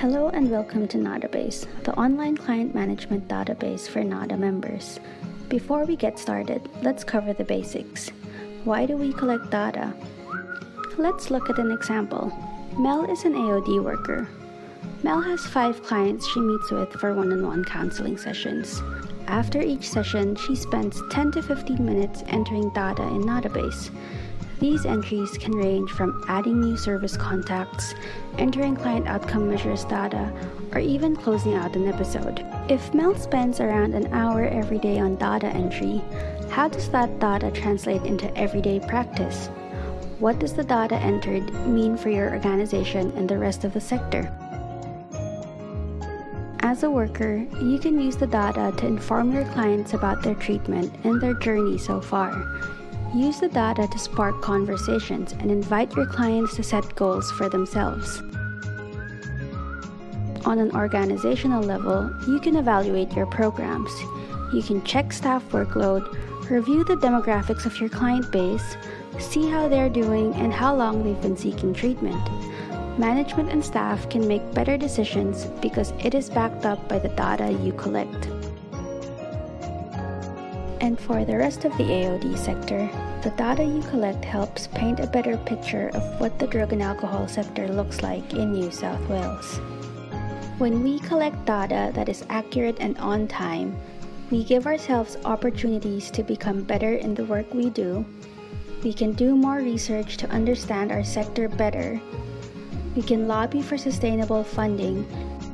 Hello and welcome to Nadabase, the online client management database for NADA members. Before we get started, let's cover the basics. Why do we collect data? Let's look at an example. Mel is an AOD worker. Mel has 5 clients she meets with for one-on-one counseling sessions. After each session, she spends 10 to 15 minutes entering data in Nadabase. These entries can range from adding new service contacts, entering client outcome measures data, or even closing out an episode. If Mel spends around an hour every day on data entry, how does that data translate into everyday practice? What does the data entered mean for your organization and the rest of the sector? As a worker, you can use the data to inform your clients about their treatment and their journey so far. Use the data to spark conversations and invite your clients to set goals for themselves. On an organizational level, you can evaluate your programs. You can check staff workload, review the demographics of your client base, see how they're doing and how long they've been seeking treatment. Management and staff can make better decisions because it is backed up by the data you collect. And for the rest of the AOD sector, the data you collect helps paint a better picture of what the drug and alcohol sector looks like in New South Wales. When we collect data that is accurate and on time, we give ourselves opportunities to become better in the work we do. We can do more research to understand our sector better. We can lobby for sustainable funding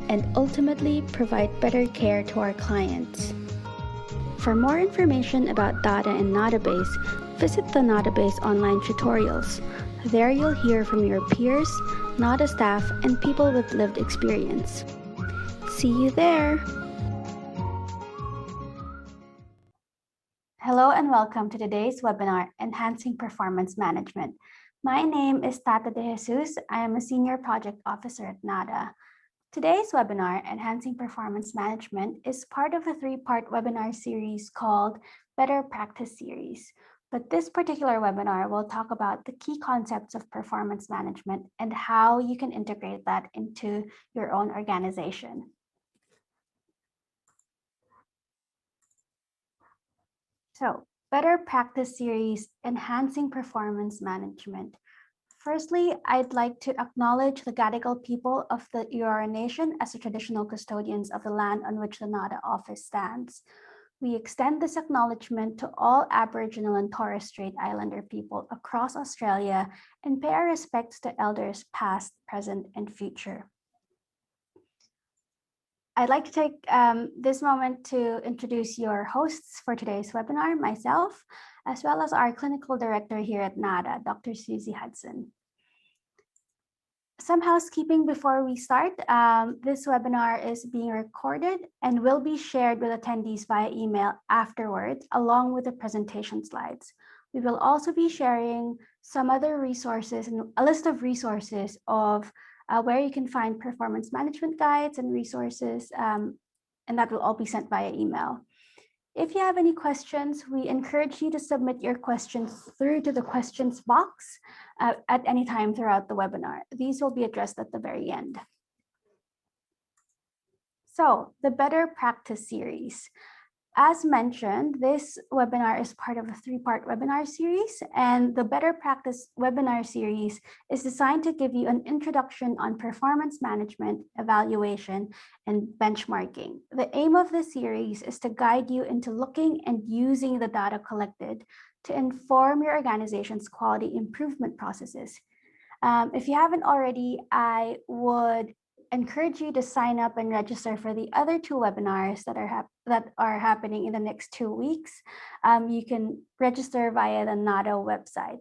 and ultimately provide better care to our clients. For more information about data and Nadabase, visit the Nadabase online tutorials. There you'll hear from your peers, NADA staff, and people with lived experience. See you there! Hello and welcome to today's webinar, Enhancing Performance Management. My name is Tata De Jesus. I am a Senior Project Officer at NADA. Today's webinar, Enhancing Performance Management, is part of a 3-part webinar series called Better Practice Series. But this particular webinar will talk about the key concepts of performance management and how you can integrate that into your own organization. So, Better Practice Series, Enhancing Performance Management. Firstly, I'd like to acknowledge the Gadigal people of the Eora Nation as the traditional custodians of the land on which the NADA office stands. We extend this acknowledgement to all Aboriginal and Torres Strait Islander people across Australia and pay our respects to elders past, present, and future. I'd like to take this moment to introduce your hosts for today's webinar, myself, as well as our clinical director here at NADA, Dr. Susie Hudson. Some housekeeping before we start. This webinar is being recorded and will be shared with attendees via email afterwards, along with the presentation slides. We will also be sharing some other resources and a list of resources of where you can find performance management guides and resources, and that will all be sent via email. If you have any questions, we encourage you to submit your questions through to the questions box at any time throughout the webinar. These will be addressed at the very end. So, the Better Practice Series. As mentioned, this webinar is part of a 3-part webinar series, and the Better Practice webinar series is designed to give you an introduction on performance management, evaluation, and benchmarking. The aim of this series is to guide you into looking and using the data collected to inform your organization's quality improvement processes. If you haven't already, I would encourage you to sign up and register for the other 2 webinars that are happening in the next 2 weeks. You can register via the NADA website.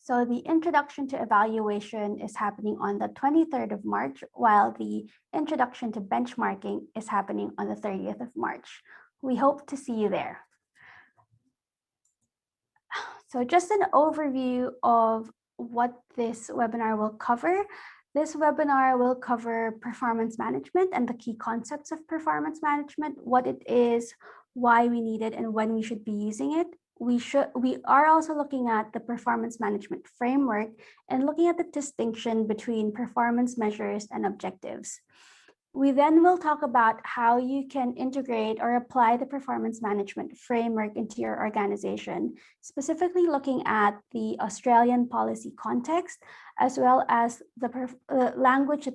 So the introduction to evaluation is happening on the 23rd of March, while the introduction to benchmarking is happening on the 30th of March. We hope to see you there. So just an overview of what this webinar will cover. This webinar will cover performance management and the key concepts of performance management, what it is, why we need it, and when we should be using it. we are also looking at the performance management framework and looking at the distinction between performance measures and objectives. We then will talk about how you can integrate or apply the performance management framework into your organization, specifically looking at the Australian policy context, as well as the language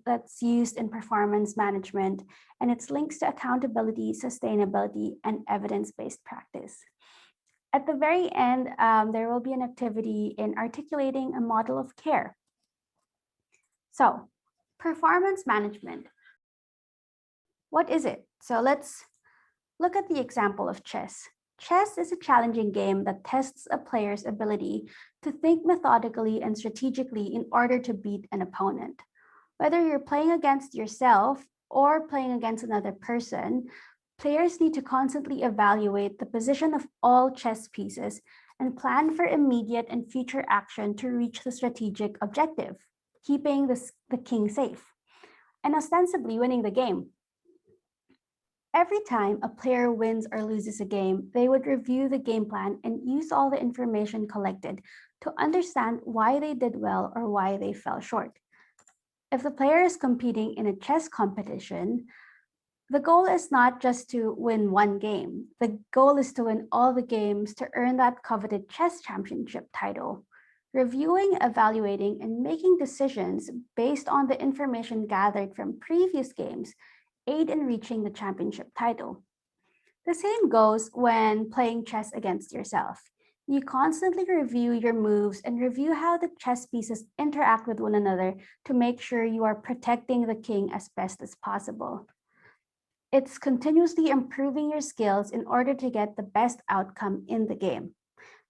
that's used in performance management and its links to accountability, sustainability, and evidence-based practice. At the very end, there will be an activity in articulating a model of care. So, performance management. What is it? So let's look at the example of chess. Chess is a challenging game that tests a player's ability to think methodically and strategically in order to beat an opponent. Whether you're playing against yourself or playing against another person, players need to constantly evaluate the position of all chess pieces and plan for immediate and future action to reach the strategic objective, keeping the king safe, and ostensibly winning the game. Every time a player wins or loses a game, they would review the game plan and use all the information collected to understand why they did well or why they fell short. If the player is competing in a chess competition, the goal is not just to win one game. The goal is to win all the games to earn that coveted chess championship title. Reviewing, evaluating, and making decisions based on the information gathered from previous games aid in reaching the championship title. The same goes when playing chess against yourself. You constantly review your moves and review how the chess pieces interact with one another to make sure you are protecting the king as best as possible. It's continuously improving your skills in order to get the best outcome in the game.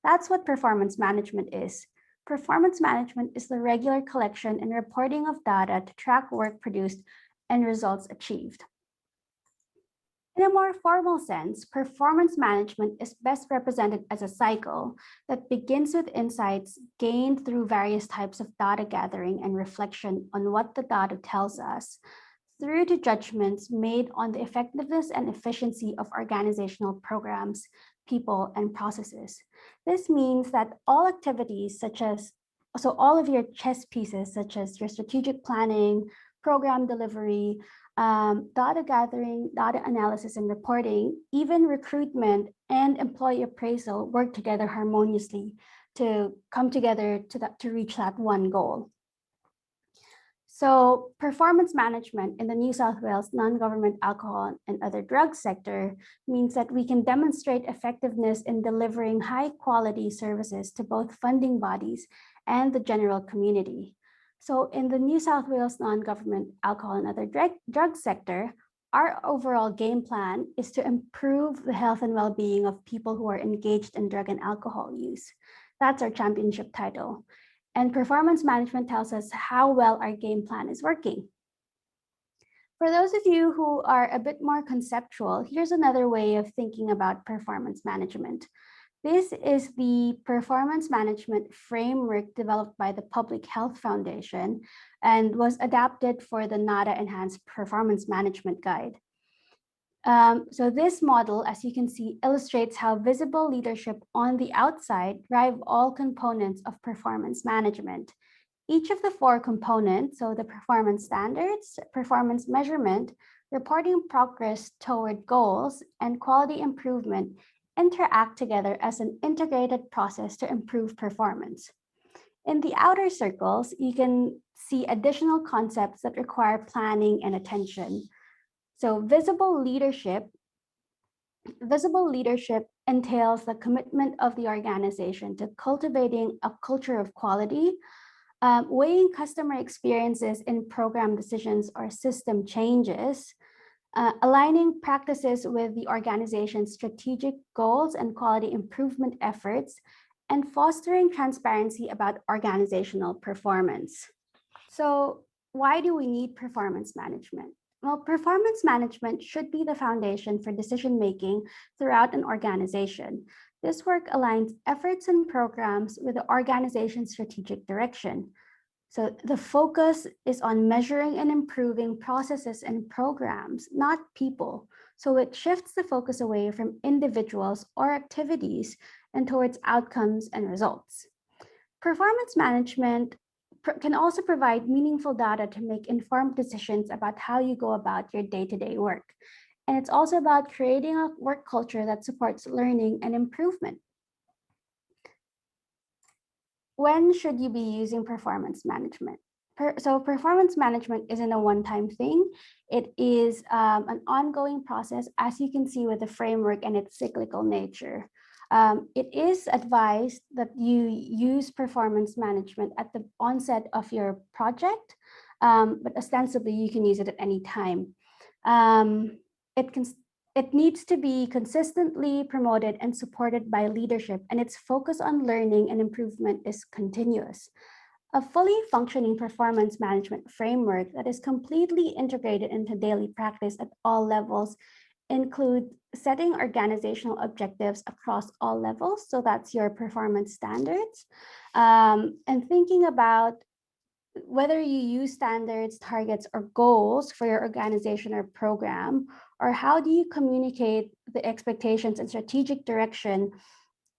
That's what performance management is. Performance management is the regular collection and reporting of data to track work produced and results achieved. In a more formal sense, performance management is best represented as a cycle that begins with insights gained through various types of data gathering and reflection on what the data tells us, through to judgments made on the effectiveness and efficiency of organizational programs, people, and processes. This means that all activities all of your chess pieces, such as your strategic planning, program delivery, data gathering, data analysis and reporting, even recruitment and employee appraisal work together harmoniously to come together to reach that one goal. So performance management in the New South Wales non-government alcohol and other drugs sector means that we can demonstrate effectiveness in delivering high quality services to both funding bodies and the general community. So in the New South Wales non-government alcohol and other drug sector, our overall game plan is to improve the health and well-being of people who are engaged in drug and alcohol use. That's our championship title. And performance management tells us how well our game plan is working. For those of you who are a bit more conceptual, here's another way of thinking about performance management. This is the performance management framework developed by the Public Health Foundation and was adapted for the NADA Enhanced Performance Management Guide. So this model, as you can see, illustrates how visible leadership on the outside drive all components of performance management. Each of the four components, so the performance standards, performance measurement, reporting progress toward goals, and quality improvement, interact together as an integrated process to improve performance. In the outer circles, you can see additional concepts that require planning and attention. So visible leadership entails the commitment of the organization to cultivating a culture of quality, weighing customer experiences in program decisions or system changes, aligning practices with the organization's strategic goals and quality improvement efforts, and fostering transparency about organizational performance. So why do we need performance management? Well, performance management should be the foundation for decision-making throughout an organization. This work aligns efforts and programs with the organization's strategic direction. So the focus is on measuring and improving processes and programs, not people. So it shifts the focus away from individuals or activities and towards outcomes and results. Performance management can also provide meaningful data to make informed decisions about how you go about your day-to-day work. And it's also about creating a work culture that supports learning and improvement. When should you be using performance management? So performance management isn't a one-time thing. It is an ongoing process, as you can see with the framework and its cyclical nature. It is advised that you use performance management at the onset of your project, but ostensibly you can use it at any time. It needs to be consistently promoted and supported by leadership, and its focus on learning and improvement is continuous. A fully functioning performance management framework that is completely integrated into daily practice at all levels include setting organizational objectives across all levels. So that's your performance standards, and thinking about whether you use standards, targets, or goals for your organization or program, or how do you communicate the expectations and strategic direction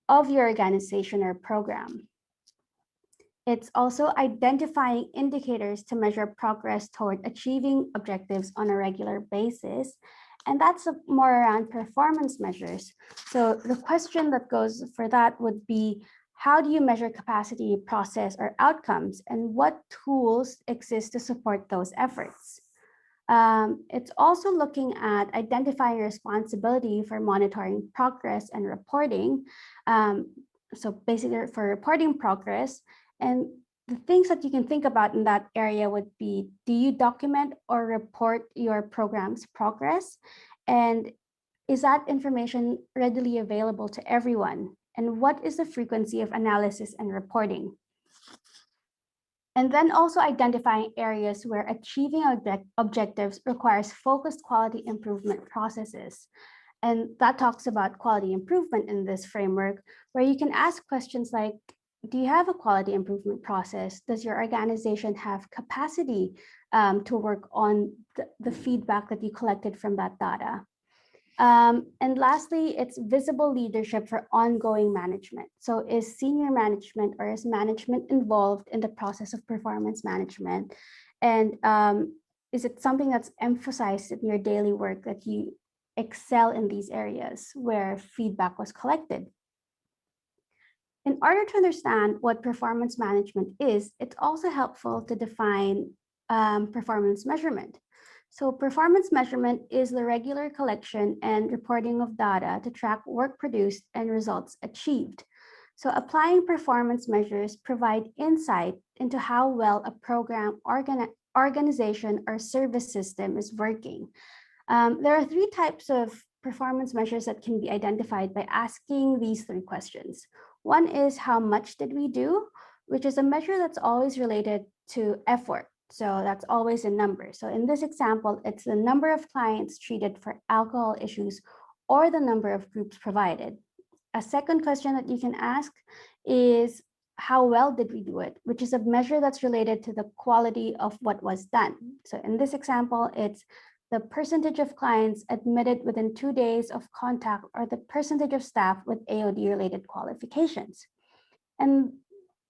of your organization or program. It's also identifying indicators to measure progress toward achieving objectives on a regular basis. And that's more around performance measures. So the question that goes for that would be, how do you measure capacity, process, or outcomes, and what tools exist to support those efforts? It's also looking at identifying responsibility for monitoring progress and reporting. So basically for reporting progress, and the things that you can think about in that area would be, do you document or report your program's progress? And is that information readily available to everyone? And what is the frequency of analysis and reporting? And then also identifying areas where achieving objectives requires focused quality improvement processes. And that talks about quality improvement in this framework, where you can ask questions like, do you have a quality improvement process? Does your organization have capacity to work on the feedback that you collected from that data? And lastly, it's visible leadership for ongoing management. So is senior management or is management involved in the process of performance management? And is it something that's emphasized in your daily work that you excel in these areas where feedback was collected? In order to understand what performance management is, it's also helpful to define performance measurement. So performance measurement is the regular collection and reporting of data to track work produced and results achieved. So applying performance measures provide insight into how well a program, organization, or service system is working. There are three types of performance measures that can be identified by asking these three questions. One is, how much did we do? Which is a measure that's always related to effort. So that's always a number. So in this example, it's the number of clients treated for alcohol issues or the number of groups provided. A second question that you can ask is, how well did we do it? Which is a measure that's related to the quality of what was done. So in this example, it's the percentage of clients admitted within 2 days of contact or the percentage of staff with AOD-related qualifications. And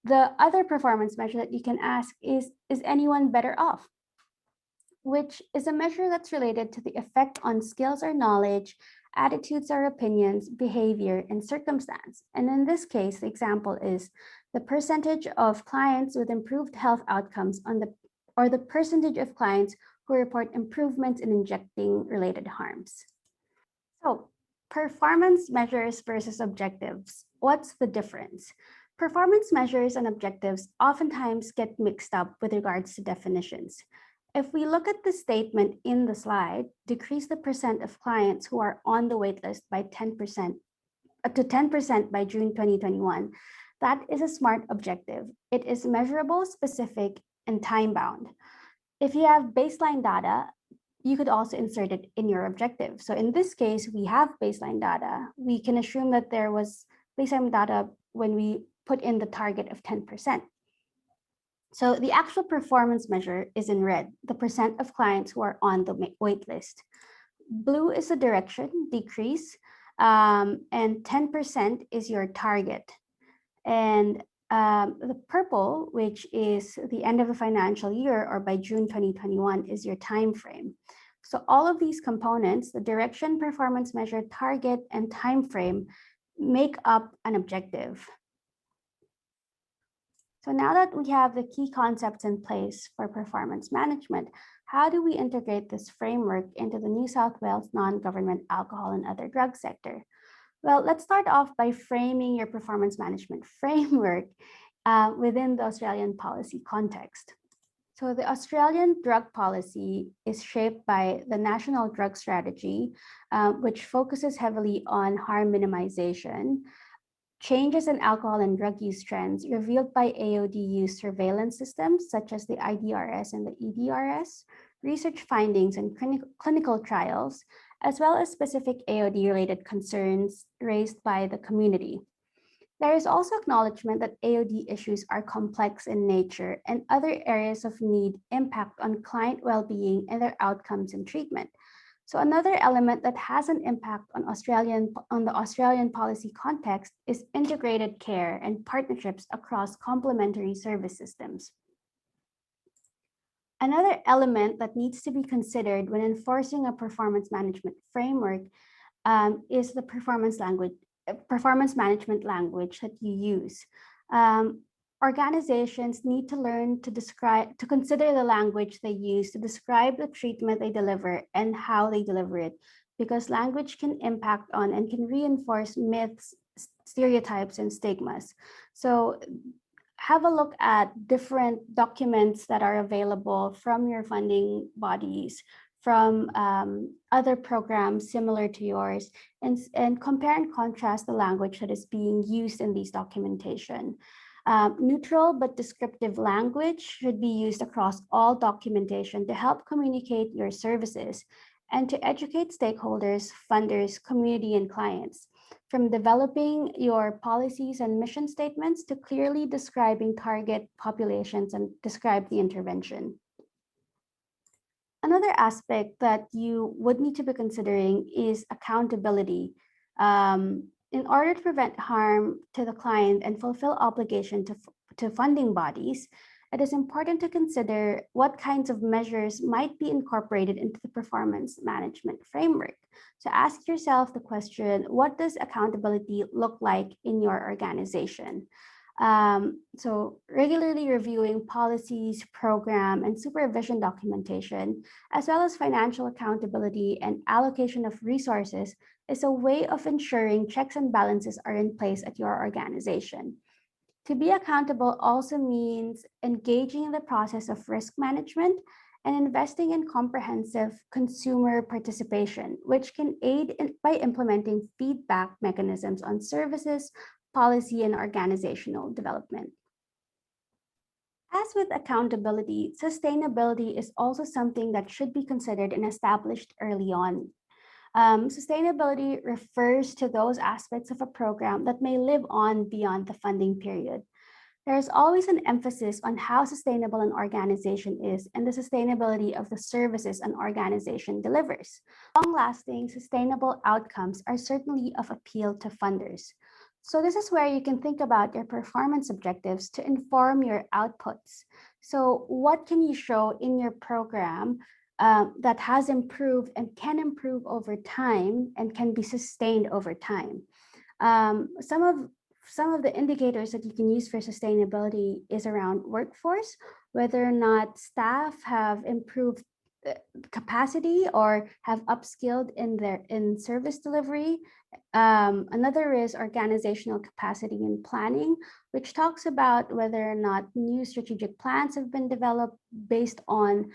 the other performance measure that you can ask is anyone better off? Which is a measure that's related to the effect on skills or knowledge, attitudes or opinions, behavior, and circumstance. And in this case, the example is the percentage of clients with improved health outcomes or the percentage of clients who report improvements in injecting related harms. So performance measures versus objectives. What's the difference? Performance measures and objectives oftentimes get mixed up with regards to definitions. If we look at the statement in the slide, decrease the percent of clients who are on the waitlist by 10% to 10% by June 2021, that is a SMART objective. It is measurable, specific, and time-bound. If you have baseline data, you could also insert it in your objective. So in this case, we have baseline data. We can assume that there was baseline data when we put in the target of 10%. So the actual performance measure is in red, the percent of clients who are on the wait list. Blue is the direction, decrease, and 10% is your target. And the purple, which is the end of the financial year or by June 2021, is your time frame. So all of these components, the direction, performance measure, target, and time frame, make up an objective. So now that we have the key concepts in place for performance management, how do we integrate this framework into the New South Wales non-government alcohol and other drug sector? Well, let's start off by framing your performance management framework within the Australian policy context. So the Australian drug policy is shaped by the National Drug Strategy, which focuses heavily on harm minimization, changes in alcohol and drug use trends revealed by AOD use surveillance systems such as the IDRS and the EDRS, research findings and clinical trials, as well as specific AOD-related concerns raised by the community. There is also acknowledgement that AOD issues are complex in nature and other areas of need impact on client well-being and their outcomes and treatment. So another element that has an impact on the Australian policy context is integrated care and partnerships across complementary service systems. Another element that needs to be considered when enforcing a performance management framework is the performance management language that you use. Organizations need to learn to consider the language they use to describe the treatment they deliver and how they deliver it, because language can impact on and can reinforce myths, stereotypes, and stigmas. So have a look at different documents that are available from your funding bodies, from other programs similar to yours, and compare and contrast the language that is being used in these documentation. Neutral but descriptive language should be used across all documentation to help communicate your services and to educate stakeholders, funders, community, and clients. From developing your policies and mission statements to clearly describing target populations and describe the intervention. Another aspect that you would need to be considering is accountability. In order to prevent harm to the client and fulfill obligation to funding bodies, it is important to consider what kinds of measures might be incorporated into the performance management framework. So ask yourself the question, what does accountability look like in your organization? So regularly reviewing policies, program, and supervision documentation, as well as financial accountability and allocation of resources, is a way of ensuring checks and balances are in place at your organization. To be accountable also means engaging in the process of risk management and investing in comprehensive consumer participation, which can aid by implementing feedback mechanisms on services, policy, and organizational development. As with accountability, sustainability is also something that should be considered and established early on. Sustainability refers to those aspects of a program that may live on beyond the funding period. There is always an emphasis on how sustainable an organization is and the sustainability of the services an organization delivers. Long-lasting, sustainable outcomes are certainly of appeal to funders. So this is where you can think about your performance objectives to inform your outputs. So what can you show in your program that has improved and can improve over time and can be sustained over time? Some of the indicators that you can use for sustainability is around workforce, whether or not staff have improved capacity or have upskilled in service delivery. Another is organizational capacity and planning, which talks about whether or not new strategic plans have been developed based on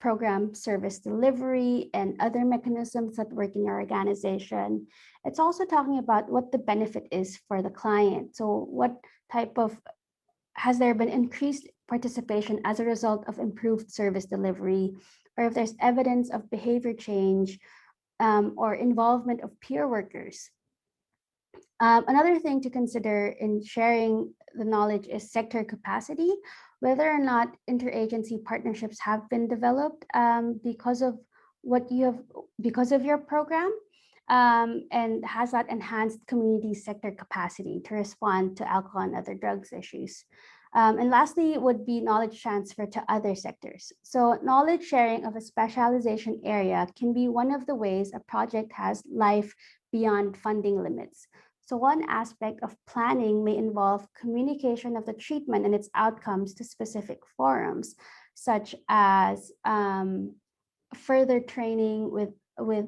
program service delivery and other mechanisms that work in your organization. It's also talking about what the benefit is for the client. So what type of, has there been increased participation as a result of improved service delivery, or if there's evidence of behavior change or involvement of peer workers. Another thing to consider in sharing the knowledge is sector capacity, whether or not interagency partnerships have been developed because of what you have because of your program, and has that enhanced community sector capacity to respond to alcohol and other drugs issues. And lastly would be knowledge transfer to other sectors. So knowledge sharing of a specialization area can be one of the ways a project has life beyond funding limits. So one aspect of planning may involve communication of the treatment and its outcomes to specific forums, such as further training with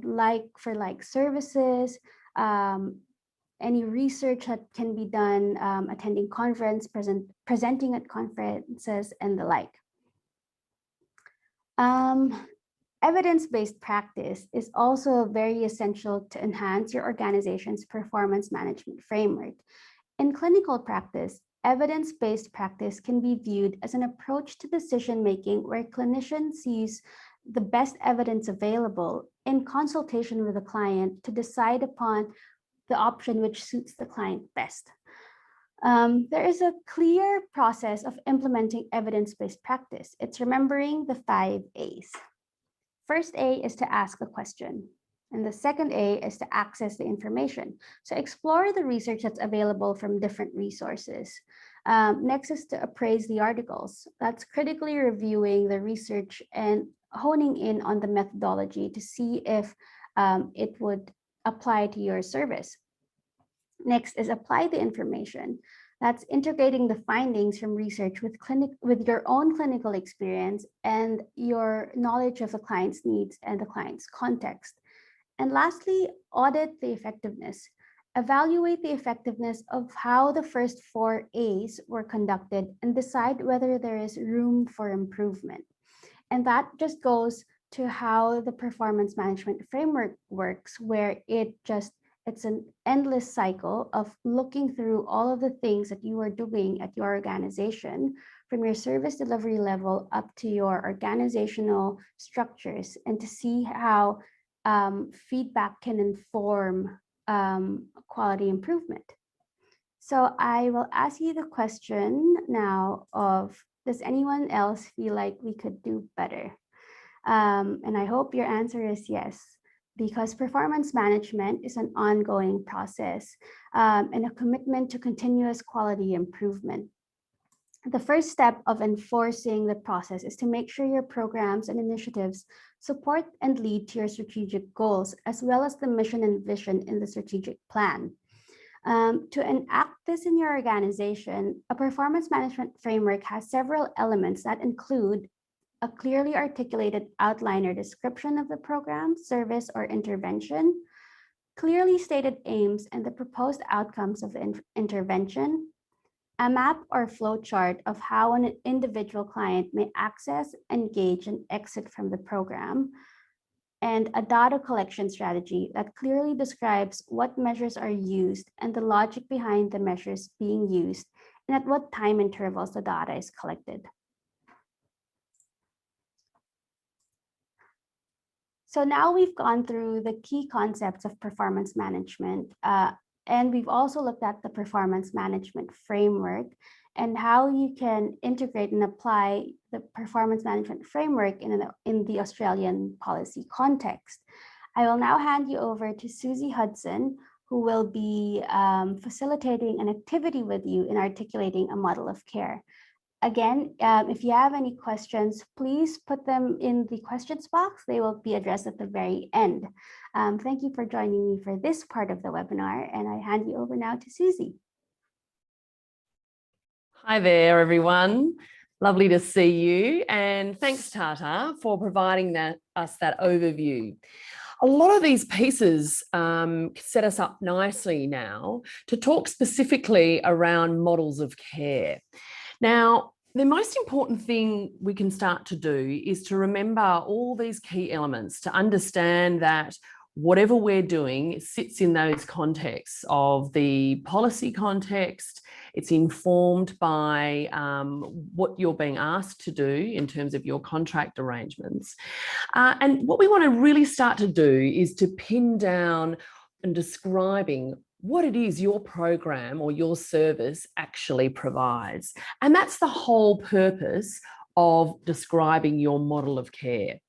like for like services, any research that can be done, attending conference, presenting at conferences, and the like. Evidence-based practice is also very essential to enhance your organization's performance management framework. In clinical practice, evidence-based practice can be viewed as an approach to decision-making where clinicians use the best evidence available in consultation with the client to decide upon the option which suits the client best. There is a clear process of implementing evidence-based practice. It's remembering the 5 A's. First A is to ask a question. And the second A is to access the information. So explore the research that's available from different resources. Next is to appraise the articles. That's critically reviewing the research and honing in on the methodology to see if it would apply to your service. Next is apply the information. That's integrating the findings from research with your own clinical experience and your knowledge of the client's needs and the client's context. And lastly, audit the effectiveness. Evaluate the effectiveness of how the first 4 A's were conducted and decide whether there is room for improvement. And that just goes to how the performance management framework works, where it's an endless cycle of looking through all of the things that you are doing at your organization, from your service delivery level up to your organizational structures, and to see how feedback can inform quality improvement. So I will ask you the question now of, does anyone else feel like we could do better? And I hope your answer is yes, because performance management is an ongoing process and a commitment to continuous quality improvement. The first step of enforcing the process is to make sure your programs and initiatives support and lead to your strategic goals, as well as the mission and vision in the strategic plan. To enact this in your organization, a performance management framework has several elements that include a clearly articulated outline or description of the program, service, or intervention, clearly stated aims and the proposed outcomes of the intervention, a map or flow chart of how an individual client may access, engage, and exit from the program, and a data collection strategy that clearly describes what measures are used and the logic behind the measures being used, and at what time intervals the data is collected. So now we've gone through the key concepts of performance management, and we've also looked at the performance management framework and how you can integrate and apply the performance management framework in the Australian policy context. I will now hand you over to Susie Hudson, who will be facilitating an activity with you in articulating a model of care. Again, if you have any questions, please put them in the questions box. They will be addressed at the very end. Thank you for joining me for this part of the webinar, and I hand you over now to Susie. Hi there, everyone. Lovely to see you. And thanks, Tata, for providing us that overview. A lot of these pieces set us up nicely now to talk specifically around models of care. Now, the most important thing we can start to do is to remember all these key elements, to understand that whatever we're doing sits in those contexts of the policy context. It's informed by what you're being asked to do in terms of your contract arrangements. And what we want to really start to do is to pin down and describing what it is your program or your service actually provides. And that's the whole purpose of describing your model of care.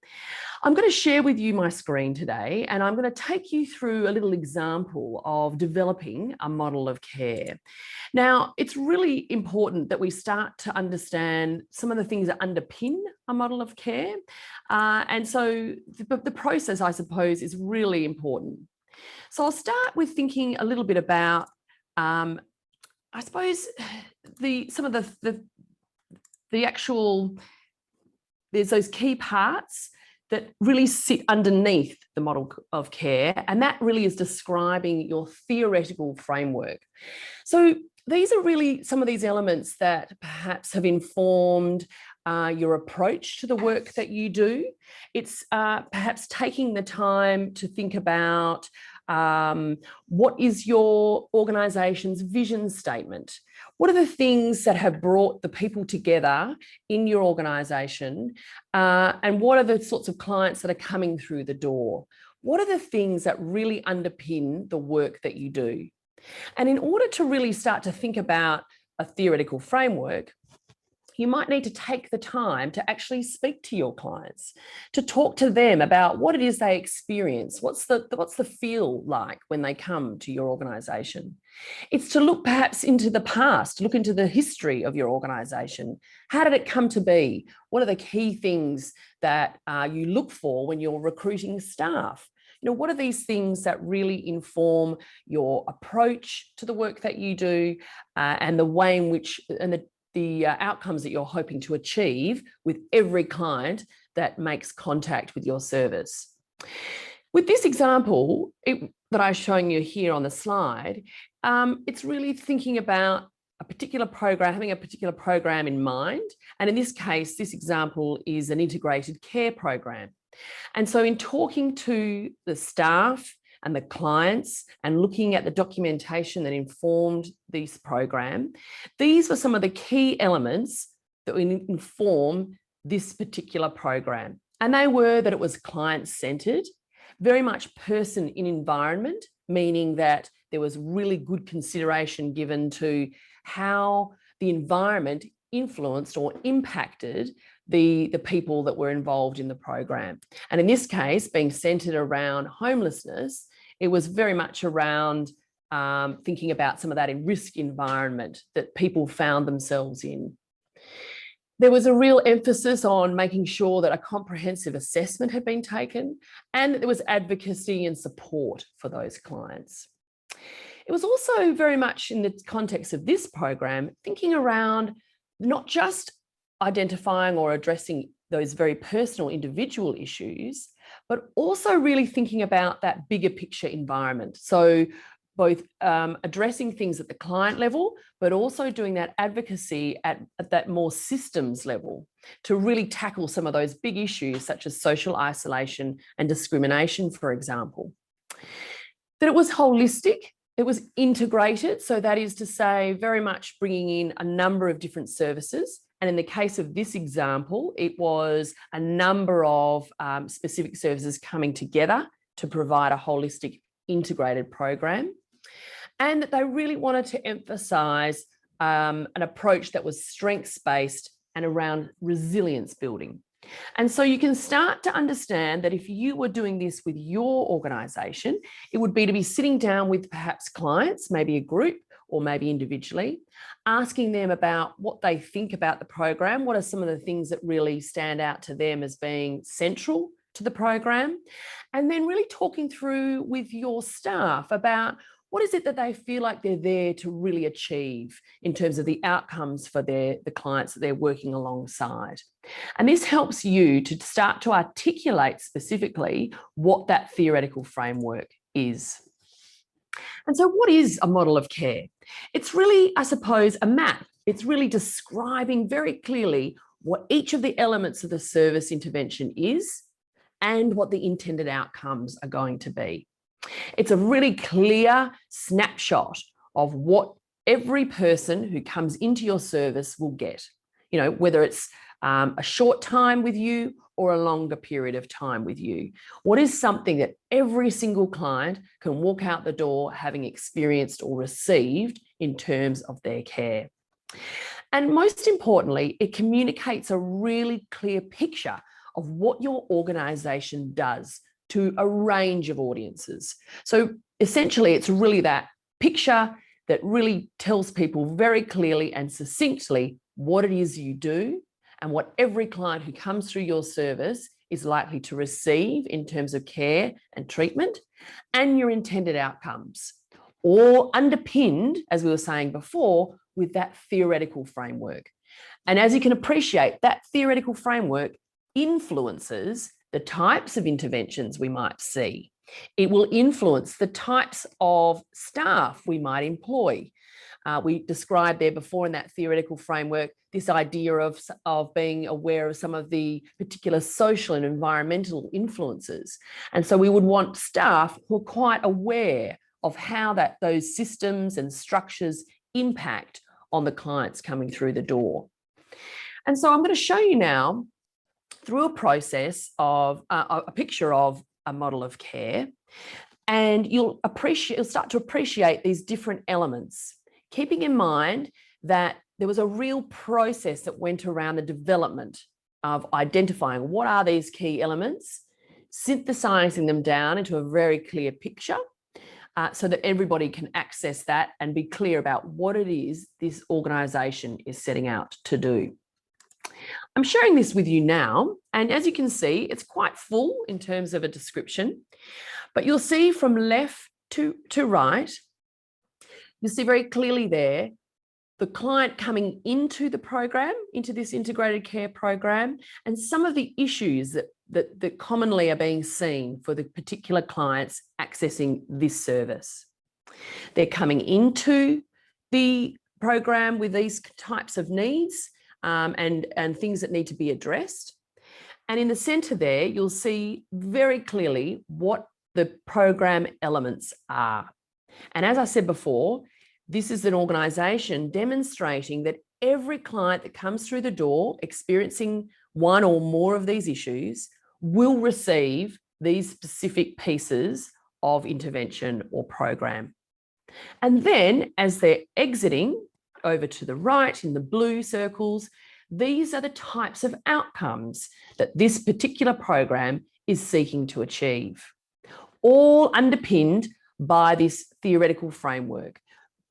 I'm going to share with you my screen today, and I'm going to take you through a little example of developing a model of care. Now, it's really important that we start to understand some of the things that underpin a model of care. And so the process, I suppose, is really important. So I'll start with thinking a little bit about, I suppose, some of the actual, there's those key parts that really sit underneath the model of care, and that really is describing your theoretical framework. So these are really some of these elements that perhaps have informed your approach to the work that you do. It's perhaps taking the time to think about what is your organisation's vision statement? What are the things that have brought the people together in your organisation? And what are the sorts of clients that are coming through the door? What are the things that really underpin the work that you do? And in order to really start to think about a theoretical framework, you might need to take the time to actually speak to your clients, to talk to them about what it is they experience, what's the feel like when they come to your organisation. It's to look perhaps into the past, look into the history of your organisation. How did it come to be? What are the key things that you look for when you're recruiting staff? What are these things that really inform your approach to the work that you do and the way in which, and the outcomes that you're hoping to achieve with every client that makes contact with your service. With this example that I'm showing you here on the slide, it's really thinking about a particular program, having a particular program in mind. And in this case, this example is an integrated care program. And so in talking to the staff and the clients and looking at the documentation that informed this program, these were some of the key elements that would inform this particular program. And they were that it was client-centered, very much person in environment, meaning that there was really good consideration given to how the environment influenced or impacted the people that were involved in the program. And in this case, being centered around homelessness, it was very much around thinking about some of that in risk environment that people found themselves in. There was a real emphasis on making sure that a comprehensive assessment had been taken and that there was advocacy and support for those clients. It was also very much in the context of this program, thinking around not just identifying or addressing those very personal individual issues, but also really thinking about that bigger picture environment. So both addressing things at the client level, but also doing that advocacy at that more systems level to really tackle some of those big issues such as social isolation and discrimination, for example. That it was holistic, it was integrated. So that is to say, very much bringing in a number of different services. And in the case of this example, it was a number of specific services coming together to provide a holistic integrated program. And that they really wanted to emphasize an approach that was strengths-based and around resilience building. And so you can start to understand that if you were doing this with your organisation, it would be to be sitting down with perhaps clients, maybe a group or maybe individually, asking them about what they think about the program, what are some of the things that really stand out to them as being central to the program, and then really talking through with your staff about what is it that they feel like they're there to really achieve in terms of the outcomes for the clients that they're working alongside. And this helps you to start to articulate specifically what that theoretical framework is. And so what is a model of care? It's really, I suppose, a map. It's really describing very clearly what each of the elements of the service intervention is and what the intended outcomes are going to be. It's a really clear snapshot of what every person who comes into your service will get, whether it's a short time with you or a longer period of time with you. What is something that every single client can walk out the door having experienced or received in terms of their care? And most importantly, it communicates a really clear picture of what your organization does to a range of audiences. So essentially, it's really that picture that really tells people very clearly and succinctly what it is you do and what every client who comes through your service is likely to receive in terms of care and treatment, and your intended outcomes, all underpinned, as we were saying before, with that theoretical framework. And as you can appreciate, that theoretical framework influences the types of interventions we might see. It will influence the types of staff we might employ. We described there before in that theoretical framework this idea of being aware of some of the particular social and environmental influences. And so we would want staff who are quite aware of how those systems and structures impact on the clients coming through the door. And so I'm going to show you now through a process of a picture of a model of care, and you'll start to appreciate these different elements, keeping in mind that there was a real process that went around the development of identifying what are these key elements, synthesizing them down into a very clear picture, so that everybody can access that and be clear about what it is this organisation is setting out to do. I'm sharing this with you now, and as you can see, it's quite full in terms of a description, but you'll see from left to right, you'll see very clearly there the client coming into the program, into this integrated care program, and some of the issues that commonly are being seen for the particular clients accessing this service. They're coming into the program with these types of needs and things that need to be addressed. And in the centre there, you'll see very clearly what the program elements are. And as I said before, this is an organisation demonstrating that every client that comes through the door experiencing one or more of these issues will receive these specific pieces of intervention or program. And then as they're exiting over to the right in the blue circles, these are the types of outcomes that this particular program is seeking to achieve, all underpinned by this theoretical framework,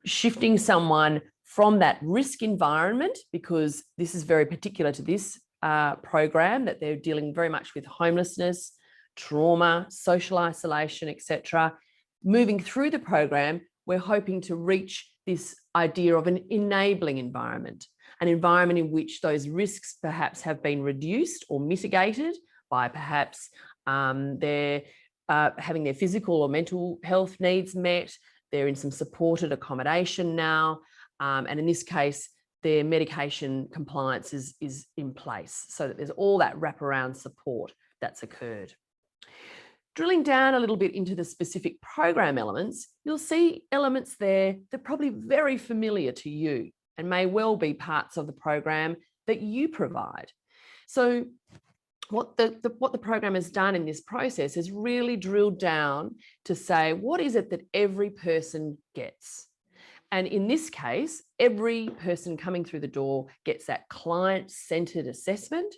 shifting someone from that risk environment, because this is very particular to this program, that they're dealing very much with homelessness, trauma, social isolation, etc. Moving through the program, we're hoping to reach this idea of an enabling environment, an environment in which those risks perhaps have been reduced or mitigated by perhaps they're having their physical or mental health needs met. They're in some supported accommodation now. And in this case, their medication compliance is in place, so that there's all that wraparound support that's occurred. Drilling down a little bit into the specific program elements, you'll see elements there that are probably very familiar to you and may well be parts of the program that you provide. So what the program has done in this process is really drilled down to say, what is it that every person gets? And in this case, every person coming through the door gets that client-centered assessment.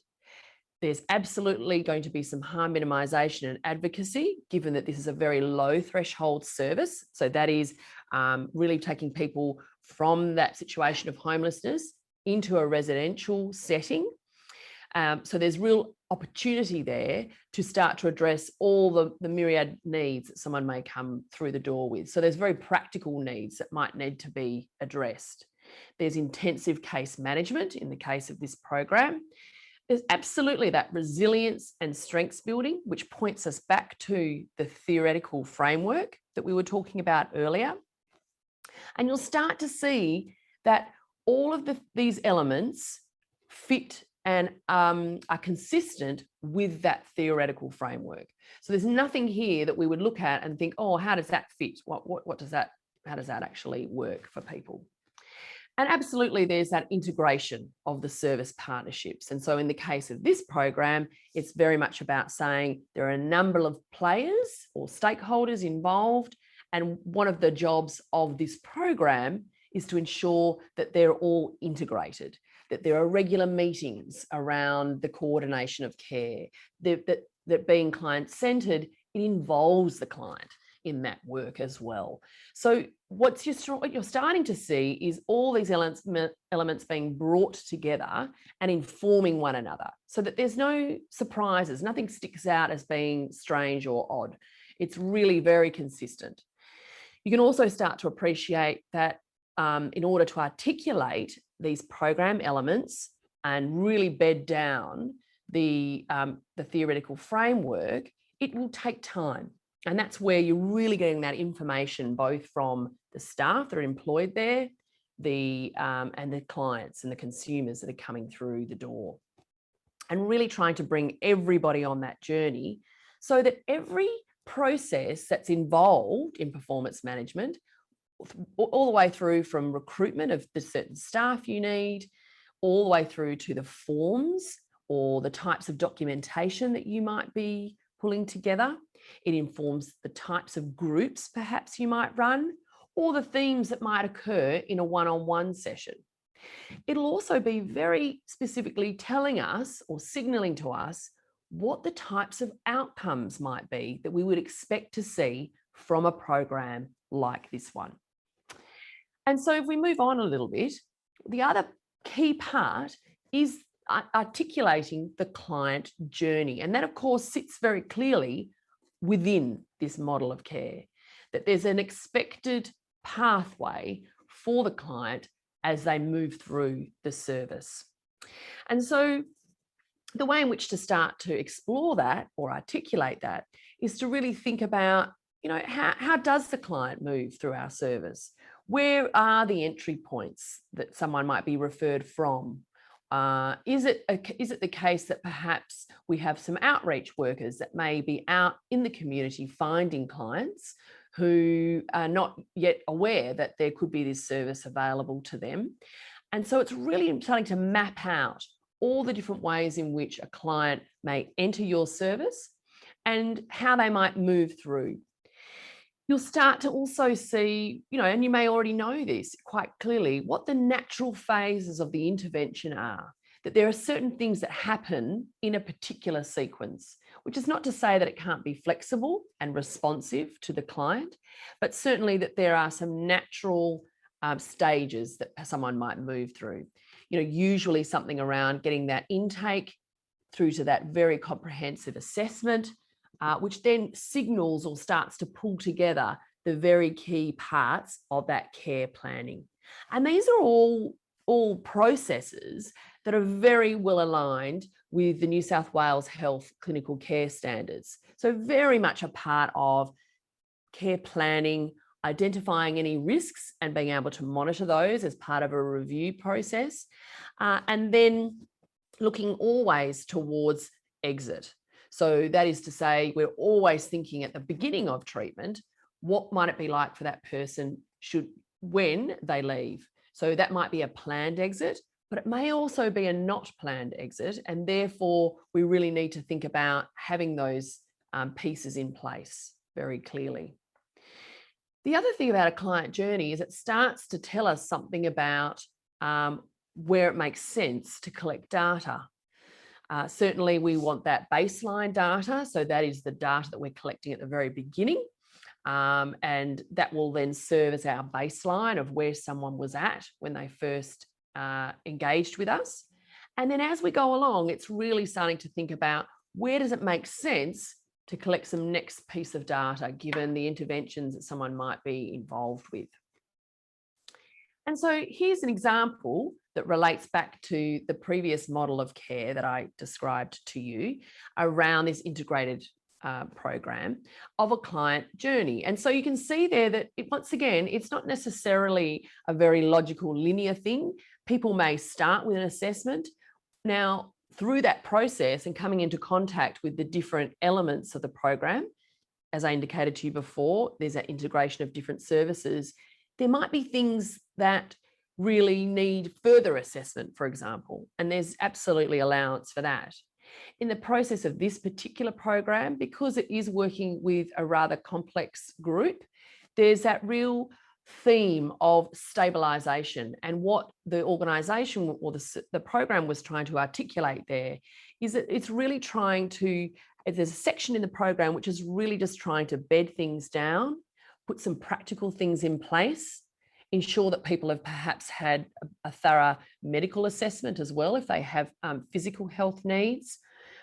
There's absolutely going to be some harm minimisation and advocacy, given that this is a very low threshold service. So that is really taking people from that situation of homelessness into a residential setting. So there's real opportunity there to start to address all the myriad needs that someone may come through the door with. So there's very practical needs that might need to be addressed. There's intensive case management in the case of this program. There's absolutely that resilience and strengths building, which points us back to the theoretical framework that we were talking about earlier. And you'll start to see that all of these elements fit and are consistent with that theoretical framework. So there's nothing here that we would look at and think, oh, how does that fit? What does that, how does that actually work for people? And absolutely, there's that integration of the service partnerships. And so in the case of this program, it's very much about saying there are a number of players or stakeholders involved. And one of the jobs of this program is to ensure that they're all integrated, that there are regular meetings around the coordination of care, that being client-centered, it involves the client in that work as well. So what you're starting to see is all these elements being brought together and informing one another so that there's no surprises, nothing sticks out as being strange or odd. It's really very consistent. You can also start to appreciate that in order to articulate these program elements and really bed down the theoretical framework, it will take time. And that's where you're really getting that information, both from the staff that are employed there, and the clients and the consumers that are coming through the door. And really trying to bring everybody on that journey so that every process that's involved in performance management, all the way through from recruitment of the certain staff you need, all the way through to the forms or the types of documentation that you might be pulling together. It informs the types of groups perhaps you might run, or the themes that might occur in a one-on-one session. It'll also be very specifically telling us or signaling to us what the types of outcomes might be that we would expect to see from a program like this one. And so if we move on a little bit, the other key part is articulating the client journey. And that, of course, sits very clearly within this model of care, that there's an expected pathway for the client as they move through the service. And so the way in which to start to explore that or articulate that is to really think about, how does the client move through our service? Where are the entry points that someone might be referred from? Is it the case that perhaps we have some outreach workers that may be out in the community finding clients who are not yet aware that there could be this service available to them? And so it's really starting to map out all the different ways in which a client may enter your service and how they might move through. You'll start to also see, and you may already know this quite clearly, what the natural phases of the intervention are, that there are certain things that happen in a particular sequence, which is not to say that it can't be flexible and responsive to the client, but certainly that there are some natural stages that someone might move through. Usually something around getting that intake through to that very comprehensive assessment, which then signals or starts to pull together the very key parts of that care planning. And these are all processes that are very well aligned with the New South Wales Health Clinical Care Standards. So very much a part of care planning, identifying any risks and being able to monitor those as part of a review process, and then looking always towards exit. So that is to say, we're always thinking at the beginning of treatment, what might it be like for that person when they leave? So that might be a planned exit, but it may also be a not planned exit. And therefore, we really need to think about having those pieces in place very clearly. The other thing about a client journey is it starts to tell us something about where it makes sense to collect data. Certainly, we want that baseline data. So that is the data that we're collecting at the very beginning. And that will then serve as our baseline of where someone was at when they first engaged with us. And then as we go along, it's really starting to think about where does it make sense to collect some next piece of data, given the interventions that someone might be involved with. And so here's an example that relates back to the previous model of care that I described to you around this integrated program of a client journey. And so you can see there that once again, it's not necessarily a very logical linear thing. People may start with an assessment. Now, through that process and coming into contact with the different elements of the program, as I indicated to you before, there's that integration of different services. There might be things that really need further assessment, for example, and there's absolutely allowance for that. In the process of this particular program, because it is working with a rather complex group, there's that real theme of stabilization. And what the organization or the program was trying to articulate there is that it's really trying to, there's a section in the program which is really just trying to bed things down, put some practical things in place, ensure that people have perhaps had a thorough medical assessment as well if they have physical health needs.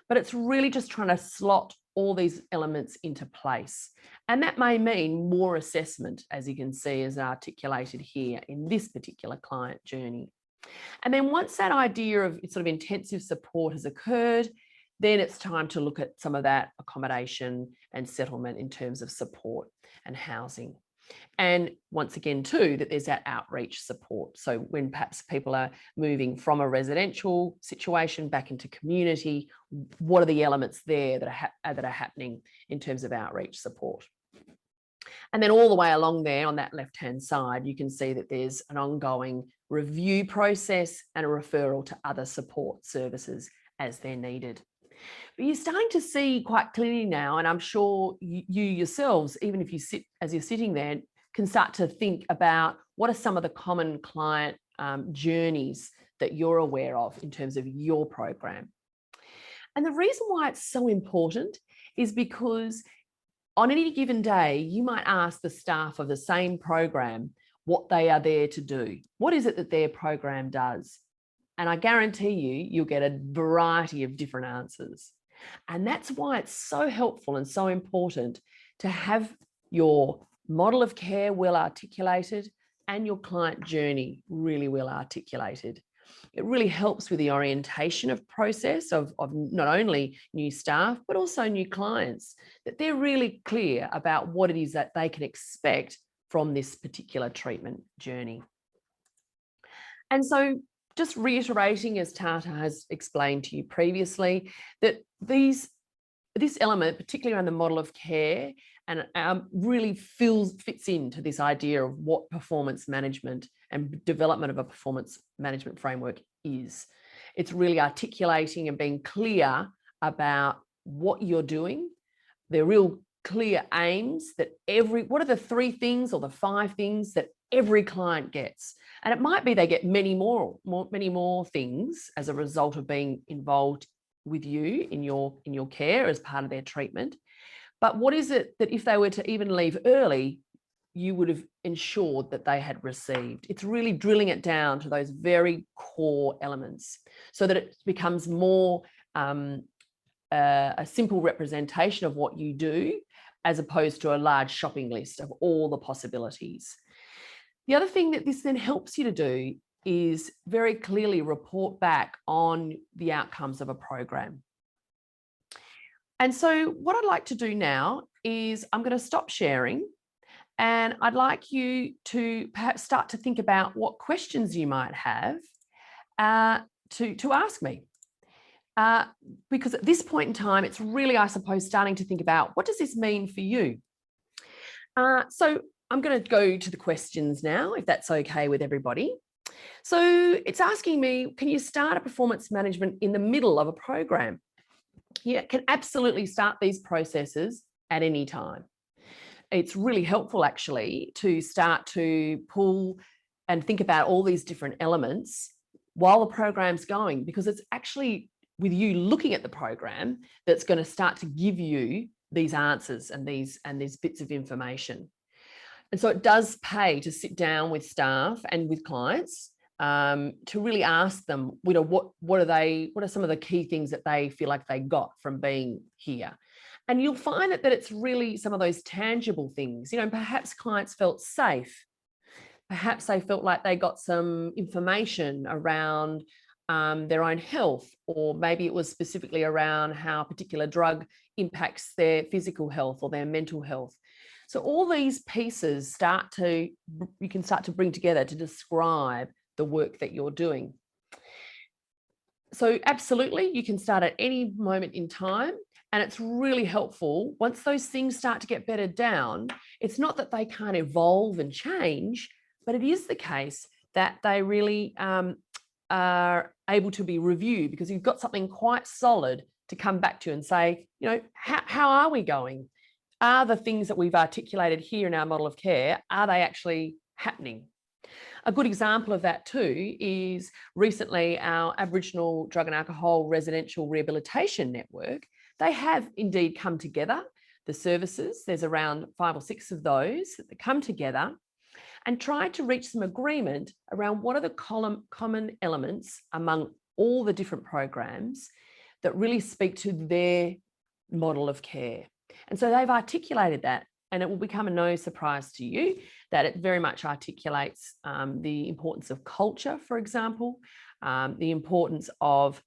But it's really just trying to slot all these elements into place. And that may mean more assessment, as you can see, as articulated here in this particular client journey. And then once that idea of sort of intensive support has occurred, then it's time to look at some of that accommodation and settlement in terms of support and housing. And once again, too, that there's that outreach support. So when perhaps people are moving from a residential situation back into community, what are the elements there that are happening in terms of outreach support? And then all the way along there on that left-hand side, you can see that there's an ongoing review process and a referral to other support services as they're needed. But you're starting to see quite clearly now, and I'm sure you yourselves, even if you sit as you're sitting there, can start to think about what are some of the common client journeys that you're aware of in terms of your program. And the reason why it's so important is because on any given day, you might ask the staff of the same program what they are there to do. What is it that their program does? And I guarantee you'll get a variety of different answers. And that's why it's so helpful and so important to have your model of care well articulated and your client journey really well articulated. It really helps with the orientation of process of not only new staff, but also new clients, that they're really clear about what it is that they can expect from this particular treatment journey. And so just reiterating, as Tata has explained to you previously, that this element, particularly around the model of care, and really fits into this idea of what performance management and development of a performance management framework is. It's really articulating and being clear about what you're doing, the real clear aims that what are the 3 things or the 5 things that every client gets. And it might be they get many more things as a result of being involved with you in your care as part of their treatment. But what is it that if they were to even leave early, you would have ensured that they had received? It's really drilling it down to those very core elements so that it becomes more a simple representation of what you do, as opposed to a large shopping list of all the possibilities. The other thing that this then helps you to do is very clearly report back on the outcomes of a program. And so what I'd like to do now is I'm going to stop sharing, and I'd like you to perhaps start to think about what questions you might have to ask me. Because at this point in time, it's really, I suppose, starting to think about what does this mean for you? So I'm going to go to the questions now, if that's okay with everybody. So it's asking me, can you start a performance management in the middle of a program? Yeah, can absolutely start these processes at any time. It's really helpful actually to start to pull and think about all these different elements while the program's going, because it's actually with you looking at the program that's going to start to give you these answers and these bits of information. And so it does pay to sit down with staff and with clients to really ask them, what are some of the key things that they feel like they got from being here. And you'll find that it's really some of those tangible things. Perhaps clients felt safe. Perhaps they felt like they got some information around their own health, or maybe it was specifically around how a particular drug impacts their physical health or their mental health. So all these pieces you can start to bring together to describe the work that you're doing. So absolutely, you can start at any moment in time, and it's really helpful once those things start to get bedded down. It's not that they can't evolve and change, but it is the case that they really are able to be reviewed, because you've got something quite solid to come back to and say, how are we going? Are the things that we've articulated here in our model of care, are they actually happening. A good example of that too is recently our Aboriginal Drug and Alcohol Residential Rehabilitation Network. They have indeed come together, the services, there's around 5 or 6 of those that come together and try to reach some agreement around what are the common elements among all the different programs that really speak to their model of care. And so they've articulated that, and it will become a no surprise to you that it very much articulates the importance of culture, for example, the importance of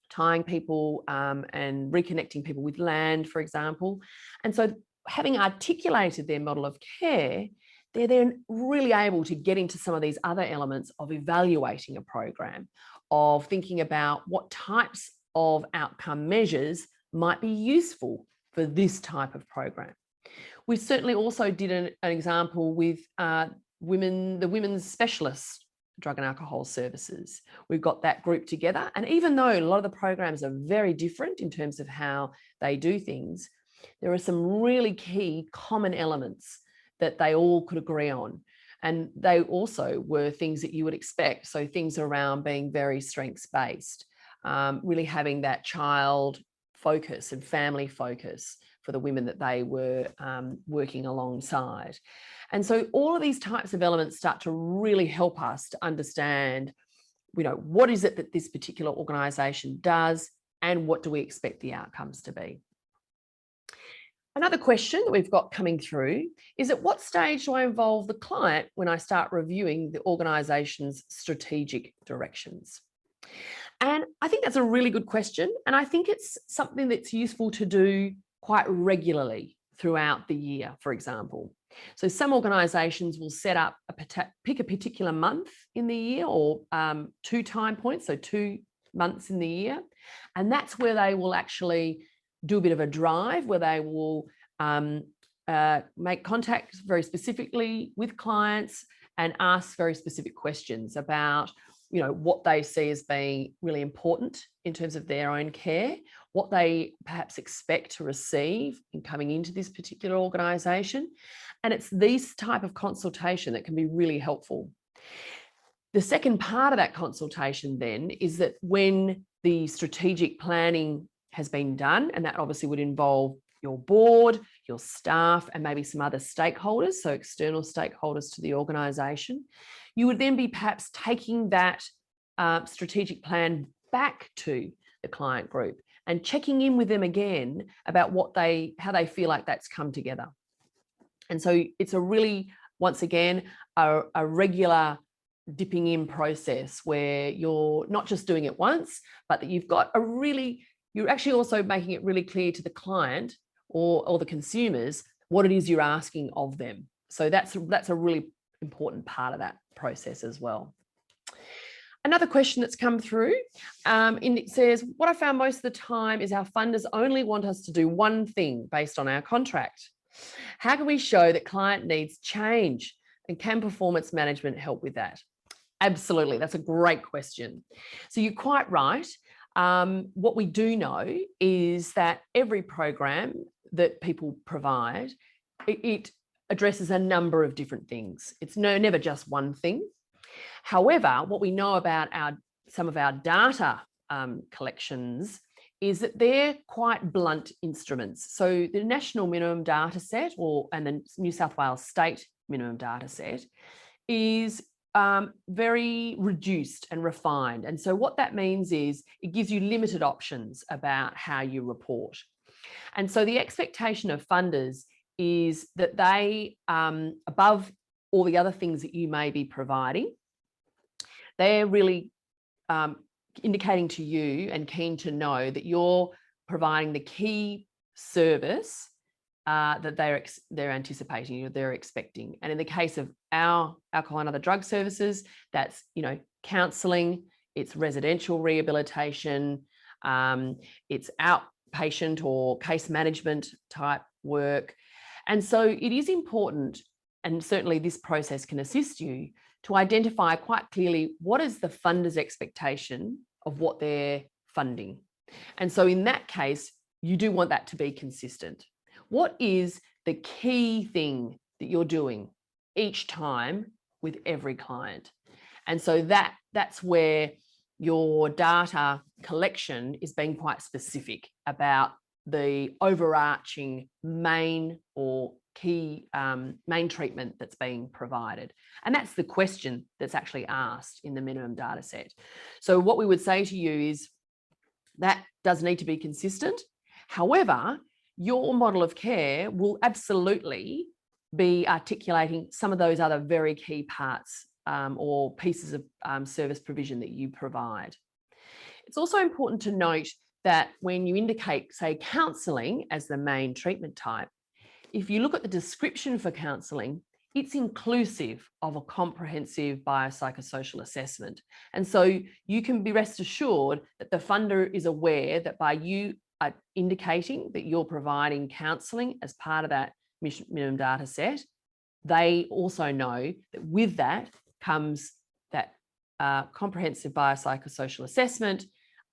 tying people and reconnecting people with land, for example. And so having articulated their model of care, they're then really able to get into some of these other elements of evaluating a program, of thinking about what types of outcome measures might be useful for this type of program. We certainly also did an example with the women's specialist drug and alcohol services. We've got that group together. And even though a lot of the programs are very different in terms of how they do things, there are some really key common elements that they all could agree on. And they also were things that you would expect. So things around being very strengths-based, really having that child focus and family focus for the women that they were working alongside. And so all of these types of elements start to really help us to understand, what is it that this particular organisation does and what do we expect the outcomes to be. Another question that we've got coming through is, at what stage do I involve the client when I start reviewing the organisation's strategic directions? And I think that's a really good question. And I think it's something that's useful to do quite regularly throughout the year, for example. So some organisations will set up pick a particular month in the year, or 2 time points, so 2 months in the year. And that's where they will actually do a bit of a drive, where they will make contact very specifically with clients and ask very specific questions about what they see as being really important in terms of their own care, what they perhaps expect to receive in coming into this particular organisation. And it's this type of consultation that can be really helpful. The second part of that consultation then is that when the strategic planning has been done, and that obviously would involve your board, your staff, and maybe some other stakeholders, so external stakeholders to the organisation, you would then be perhaps taking that strategic plan back to the client group and checking in with them again about how they feel like that's come together. And so it's a really, once again, a regular dipping in process where you're not just doing it once, but that you've got you're actually also making it really clear to the client or the consumers what it is you're asking of them. So that's a really important part of that process as well. Another question that's come through, it says, what I found most of the time is our funders only want us to do one thing based on our contract. How can we show that client needs change, and can performance management help with that? Absolutely, that's a great question. So you're quite right. What we do know is that every program that people provide, it addresses a number of different things. It's never just one thing. However, what we know about some of our data collections is that they're quite blunt instruments. So the National Minimum Data Set and the New South Wales State Minimum Data Set is very reduced and refined. And so what that means is it gives you limited options about how you report. And so the expectation of funders is that they, above all the other things that you may be providing, they're really indicating to you and keen to know that you're providing the key service that they're anticipating or they're expecting. And in the case of our alcohol and other drug services, that's counselling, it's residential rehabilitation, it's outpatient or case management type work. And so it is important, and certainly this process can assist you to identify quite clearly what is the funder's expectation of what they're funding. And so in that case, you do want that to be consistent. What is the key thing that you're doing each time with every client. And so that's where your data collection is being quite specific about the overarching main or key main treatment that's being provided. And that's the question that's actually asked in the minimum data set. So what we would say to you is that does need to be consistent. However, your model of care will absolutely be articulating some of those other very key parts or pieces of service provision that you provide. It's also important to note that when you indicate, say, counselling as the main treatment type, if you look at the description for counselling, it's inclusive of a comprehensive biopsychosocial assessment. And so you can be rest assured that the funder is aware that by you indicating that you're providing counselling as part of that minimum data set, they also know that with that comes that comprehensive biopsychosocial assessment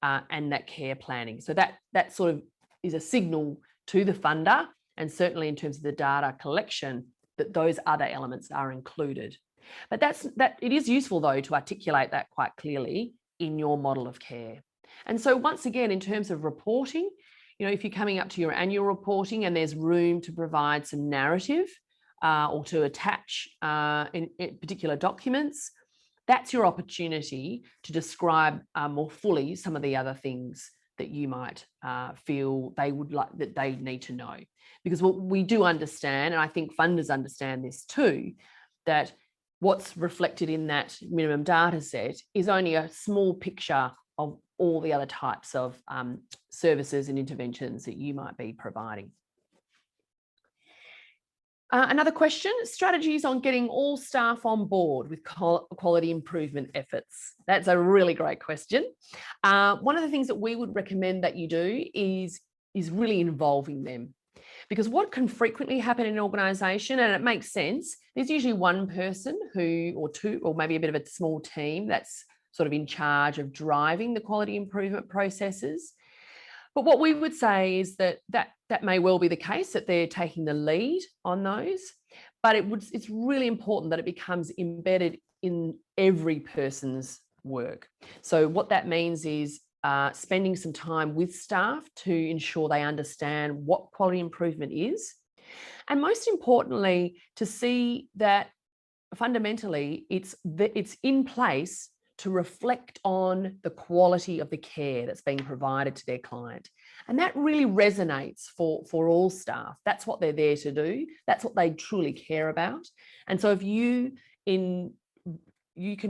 and that care planning. So that sort of is a signal to the funder, and certainly in terms of the data collection, that those other elements are included. But it is useful though to articulate that quite clearly in your model of care. And so once again, in terms of reporting, if you're coming up to your annual reporting and there's room to provide some narrative or to attach in particular documents, that's your opportunity to describe more fully some of the other things that you might feel they would like, that they need to know. Because what we do understand, and I think funders understand this too, that what's reflected in that minimum data set is only a small picture of all the other types of services and interventions that you might be providing. Another question, strategies on getting all staff on board with quality improvement efforts. That's a really great question. One of the things that we would recommend that you do is really involving them. Because what can frequently happen in an organisation, and it makes sense, there's usually one person or two, or maybe a bit of a small team that's sort of in charge of driving the quality improvement processes. But what we would say is that may well be the case, that they're taking the lead on those, but it's really important that it becomes embedded in every person's work. So what that means is spending some time with staff to ensure they understand what quality improvement is. And most importantly, to see that fundamentally it's in place to reflect on the quality of the care that's being provided to their client. And that really resonates for all staff. That's what they're there to do. That's what they truly care about. And so if you can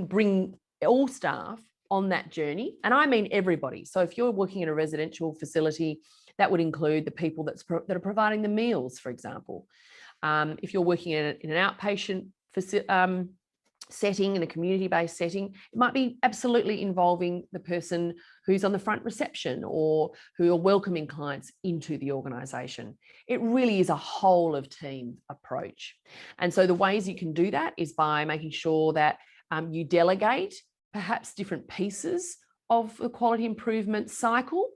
bring all staff on that journey, and I mean everybody. So if you're working in a residential facility, that would include the people that are providing the meals, for example. If you're working in an outpatient setting, in a community-based setting, it might be absolutely involving the person who's on the front reception or who are welcoming clients into the organisation. It really is a whole of team approach. And so the ways you can do that is by making sure that you delegate perhaps different pieces of the quality improvement cycle.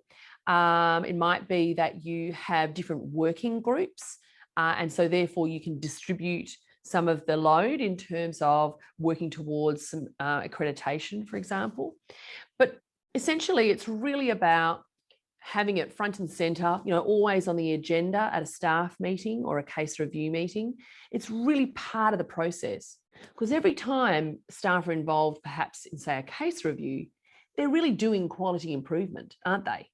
It might be that you have different working groups, and so therefore you can distribute some of the load in terms of working towards some accreditation, for example. But essentially, it's really about having it front and centre, always on the agenda at a staff meeting or a case review meeting. It's really part of the process, because every time staff are involved, perhaps in, say, a case review, they're really doing quality improvement, aren't they?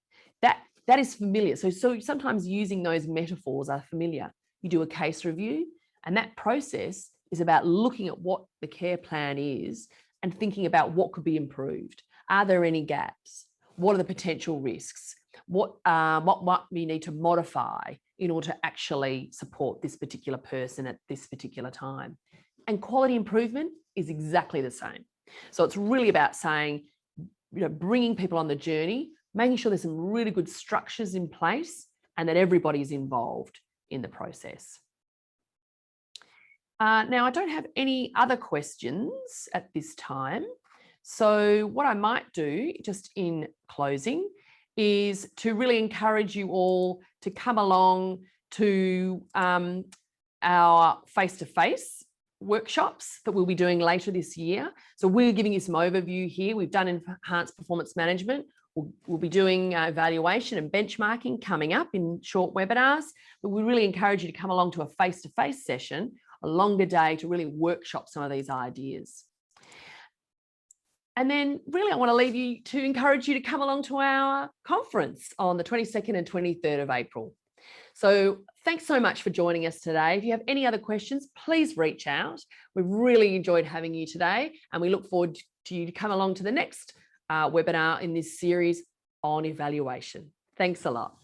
That is familiar. So sometimes using those metaphors are familiar. You do a case review, and that process is about looking at what the care plan is and thinking about what could be improved. Are there any gaps? What are the potential risks? What might we need to modify in order to actually support this particular person at this particular time? And quality improvement is exactly the same. So it's really about saying, bringing people on the journey, making sure there's some really good structures in place and that everybody's involved in the process. Now, I don't have any other questions at this time. So what I might do, just in closing, is to really encourage you all to come along to our face-to-face workshops that we'll be doing later this year. So we're giving you some overview here. We've done enhanced performance management. We'll be doing evaluation and benchmarking coming up in short webinars, but we really encourage you to come along to a face-to-face session, a longer day, to really workshop some of these ideas. And then really I want to leave you to encourage you to come along to our conference on the 22nd and 23rd of April. So thanks so much for joining us today. If you have any other questions, please reach out. We've really enjoyed having you today, and we look forward to you to come along to the next webinar in this series on evaluation. Thanks a lot.